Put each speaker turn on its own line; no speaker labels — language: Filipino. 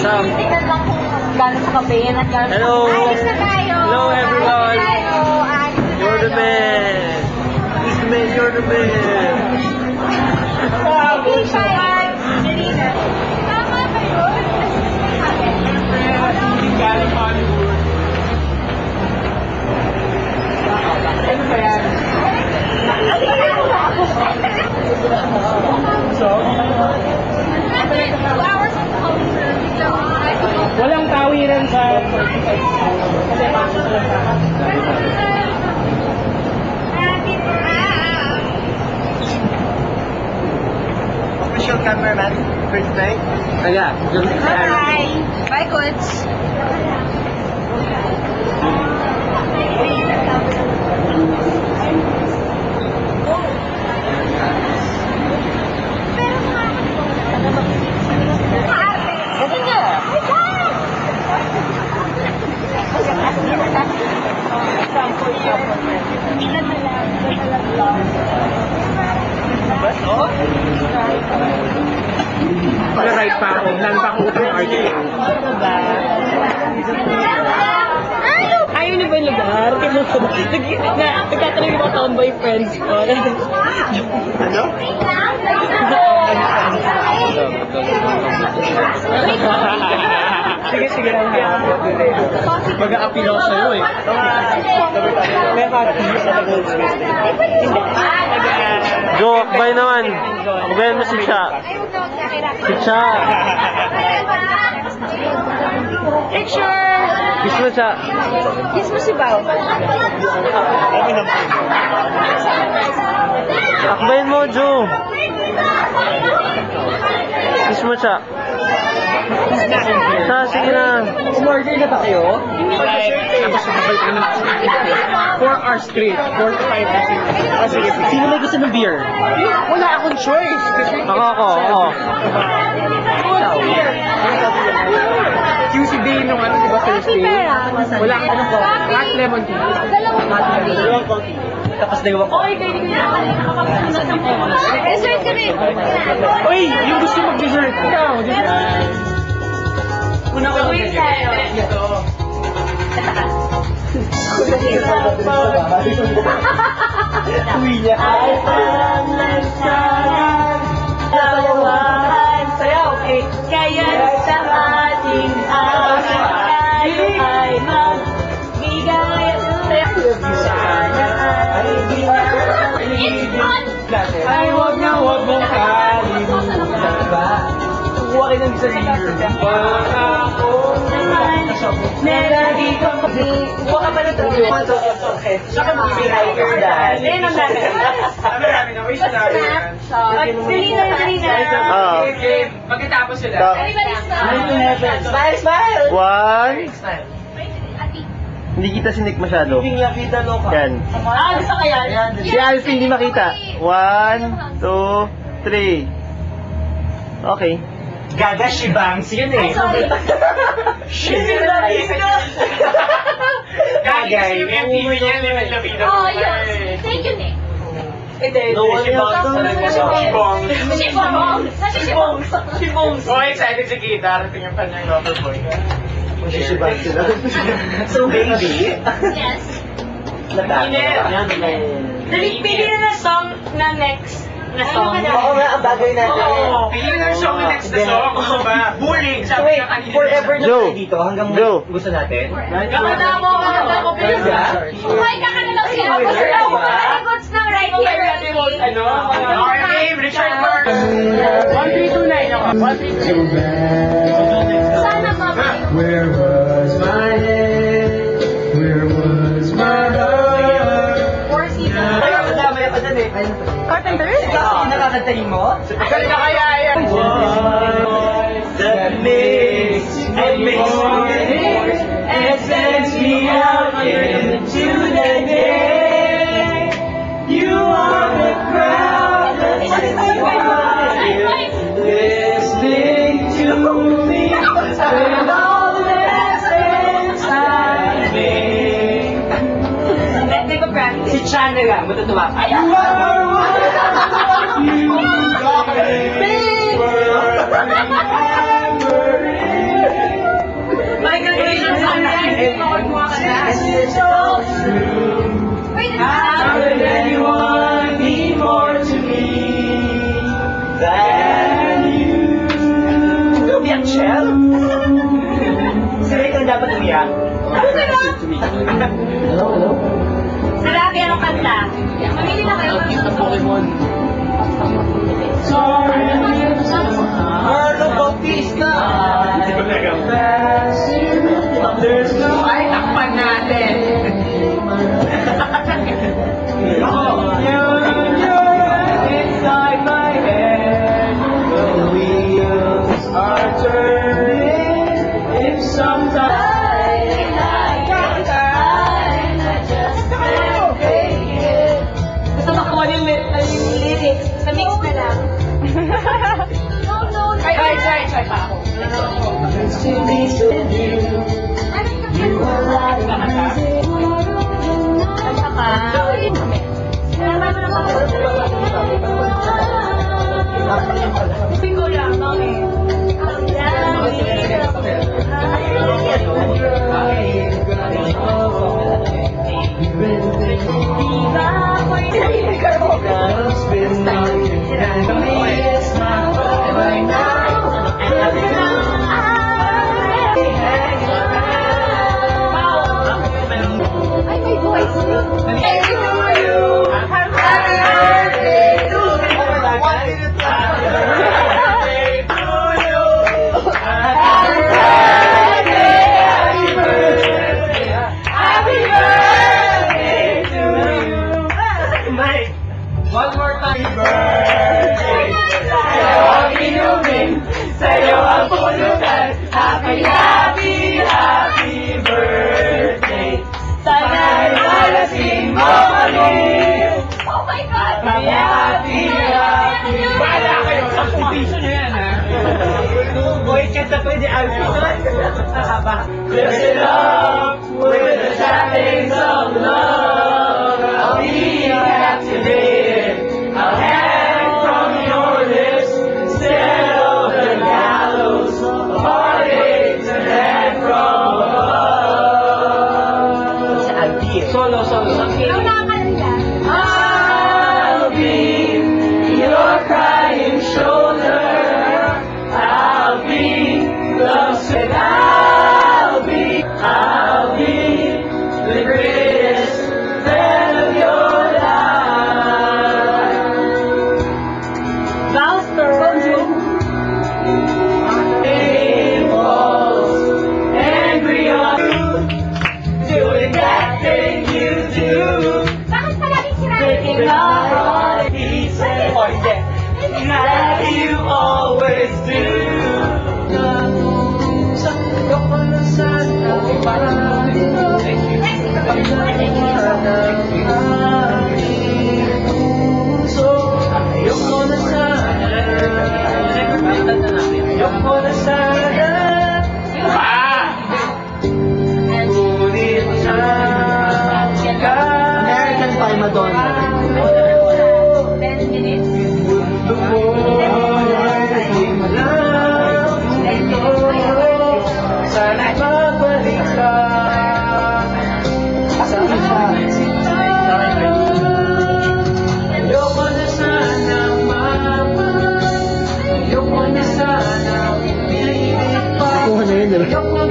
Tingnan lang kung gano'n sa kabayan at gano'n.
Hello!
Alis na tayo!
Hello everyone!
You're
the man! He's the man, you're the man!
Okay, bye! Janina. Tama ba yun?
Hindi galing Hollywood. Ano ba yan? Walang tawiran sa...
Official cameraman for today.
Yeah.
Bye! Bye, Coach!
Right pa ako, nan pa ako utang RTA. Ayaw niyo ba yung lugar? Nagtatanong yung mga tomboy friends ko. Ano? Sige lang ha. Mag-a-appeal ako sa'yo eh. May happy sa Gold Space.
Joe, akbay naman. Akbayan mo si Cha. Si Cha.
Picture!
Kiss mo, Cha.
Kiss mo si Bao.
Akbayan mo, Joe. Kiss mo, Cha. Cha, sige na.
Umorder na ba kayo? Tapos sabay ka naman. 4 hours straight. 4 to 5 hours straight. Sige. Sino may gusto ng beer? Wala akong choice.
Ako.
QC Day nung ano, diba Thursday? Wala akong ano ko. Hot lemon tea. Dalawang coffee. Tapos dalawang coffee.
Dessert kami!
Uy! Yung gusto mag-dessert. Ikaw, dessert. Una ko mag-dessert. Ito. Uwi niya. Ay, parang nagsalang tawahan. Sayaw, okay.
Kaya sa ating ay magbigay at sana ay
ay, wag mong kalimutan ba? Huwag kayo ng sarili. Wag ako naman na lagi kang huwag ka pa na ito. Saka mag-ibigay ka dahil. Ayun ang dami. Sabi namin na, may scenario yan.
Dali.
Pagkatapos sila.
Smile!
One. Hindi kita si Nick masyado. Yan.
Gusto ko yan?
Si Alfie hindi makita. 1, 2, 3. Okay.
Gaga Shibangs yun eh.
Ay, sorry.
Gagay. MTV niya, Lemon Lavino.
Oh, yun. Thank you, Nick.
Shibongs. Oh, excited si Kita. Rating yung kanyang lover boy.
Sisibang sila.
So, baby.
Yes.
Dali, pili na ng song na next na song.
Oo nga, ang bagay natin.
Oo, pili na ng song na next na song. Ano ba? Bullying, sabi ka kanina.
Forever na
Joe.
tayo dito hanggang
Joe.
gusto natin.
Ganda mo, please.
Kumain ka na lang siya. Goods ng right here.
Ano? RM, Richard Burke. 1329 ako. 1329.
Sana mama.
Where was my head? Where was my heart?
Four seasons.
Ay, ang dami pa dyan eh.
Carpenters?
Ikaw, nakakantayin mo?
Kaya na kaya yan.
That makes and sends me out into the day. You are the crowd that's listening to me. Spend all the lessons I make.
Hindi ko practice.
Si Chana lang, matutuwa ka.
You are what you are.
Michelle? Si Rick ang dapat umiyak.
Hello, hello?
Sarabi, anong kanta? Mamili na kayo.
Pokemon.
Marlo Bautista! There's no... Ay, takpan natin! Inside my head, the wheels are turning. If sometimes
Gusto makuha yung lyrics. Sa-mix na lang. No. Try pa ako.
To be with you, you are like music.
Kanta ka. Bingo lang, mami.
Love's been knocking at me, it's not far right now.
Ay, may voice.
One more time. Birthday. Sa'yo ang inumin, sa'yo ang pulutan. Happy, happy, happy birthday. Sana'y malasing mo kami.
Oh my God!
Happy, happy, happy. Wala kayo sa piso nyo yan, ha? Boy, kanta pwede alpha. Haba. Lift it up with the trappings of love. I'll be activated. I'll hang from your lips instead of the gallows. Heartache to hang from above. Solo.
Ikaw nakakanta.
I'll be your crying shoulder. I'll be the sweat. I'll be the greatest friend of your life. Walls, angry on you, doing that thing you do.
Bakit palaging sinabi?
Taking off all the pieces that you always do.
American Pie Madonna.
10 minutes.
Sana'y mabalik ka.
Asan siya?
Ayoko na sana ayoko na sana pinipilit pa.
Kuha na yun, diba?
Ayoko